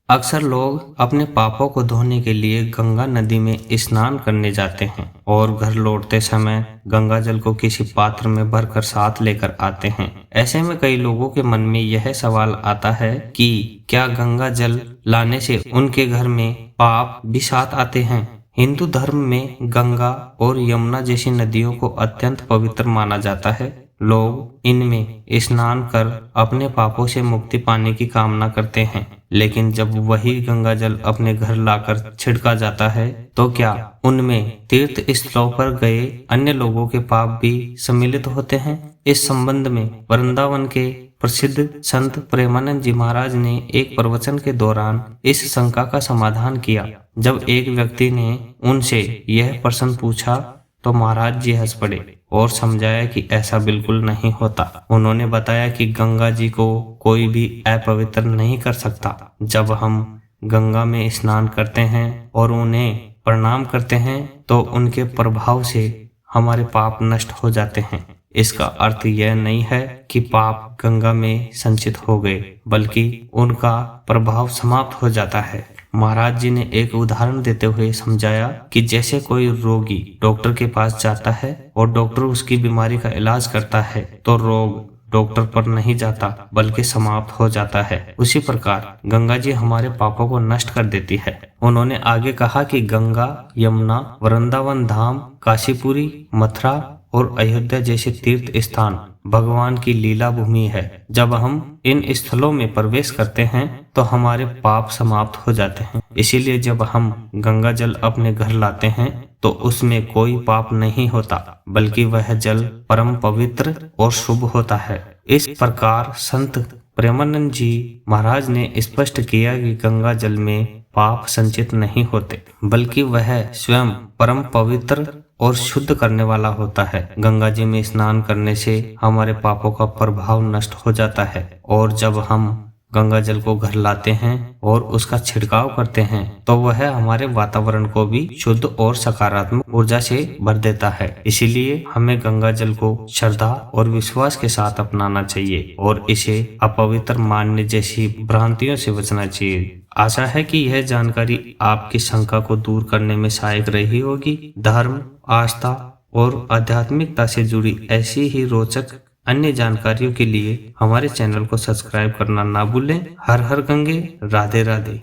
अक्सर लोग अपने पापों को धोने के लिए गंगा नदी में स्नान करने जाते हैं और घर लौटते समय गंगा जल को किसी पात्र में भरकर साथ लेकर आते हैं। ऐसे में कई लोगों के मन में यह सवाल आता है कि क्या गंगा जल लाने से उनके घर में पाप भी साथ आते हैं। हिंदू धर्म में गंगा और यमुना जैसी नदियों को अत्यंत पवित्र माना जाता है। लोग इनमें स्नान कर अपने पापों से मुक्ति पाने की कामना करते हैं, लेकिन जब वही गंगा जल अपने घर लाकर छिड़का जाता है तो क्या उनमें तीर्थ स्थलों पर गए अन्य लोगों के पाप भी सम्मिलित होते हैं। इस संबंध में वृंदावन के प्रसिद्ध संत प्रेमानंद जी महाराज ने एक प्रवचन के दौरान इस शंका का समाधान किया। जब एक व्यक्ति ने उनसे यह प्रश्न पूछा तो महाराज जी हंस पड़े और समझाया कि ऐसा बिल्कुल नहीं होता। उन्होंने बताया कि गंगा जी को कोई भी अपवित्र नहीं कर सकता। जब हम गंगा में स्नान करते हैं और उन्हें प्रणाम करते हैं तो उनके प्रभाव से हमारे पाप नष्ट हो जाते हैं। इसका अर्थ यह नहीं है कि पाप गंगा में संचित हो गए, बल्कि उनका प्रभाव समाप्त हो जाता है। महाराज जी ने एक उदाहरण देते हुए समझाया कि जैसे कोई रोगी डॉक्टर के पास जाता है और डॉक्टर उसकी बीमारी का इलाज करता है तो रोग डॉक्टर पर नहीं जाता बल्कि समाप्त हो जाता है। उसी प्रकार गंगा जी हमारे पापों को नष्ट कर देती है। उन्होंने आगे कहा कि गंगा, यमुना, वृंदावन धाम, काशीपुरी, मथुरा और अयोध्या जैसे तीर्थ स्थान भगवान की लीला भूमि है। जब हम इन स्थलों में प्रवेश करते हैं तो हमारे पाप समाप्त हो जाते हैं। इसीलिए जब हम गंगा जल अपने घर लाते हैं तो उसमें कोई पाप नहीं होता, बल्कि वह जल परम पवित्र और शुभ होता है। इस प्रकार संत प्रेमानंद जी महाराज ने स्पष्ट किया कि गंगा जल में पाप संचित नहीं होते, बल्कि वह स्वयं परम पवित्र और शुद्ध करने वाला होता है। गंगा जी में स्नान करने से हमारे पापों का प्रभाव नष्ट हो जाता है और जब हम गंगा जल को घर लाते हैं और उसका छिड़काव करते हैं तो वह हमारे वातावरण को भी शुद्ध और सकारात्मक ऊर्जा से भर देता है। इसीलिए हमें गंगा जल को श्रद्धा और विश्वास के साथ अपनाना चाहिए और इसे अपवित्र मानने जैसी भ्रांतियों से बचना चाहिए। आशा है कि यह जानकारी आपकी शंका को दूर करने में सहायक रही होगी। धर्म, आस्था और आध्यात्मिकता से जुड़ी ऐसी ही रोचक अन्य जानकारियों के लिए हमारे चैनल को सब्सक्राइब करना ना भूलें। हर हर गंगे, राधे राधे।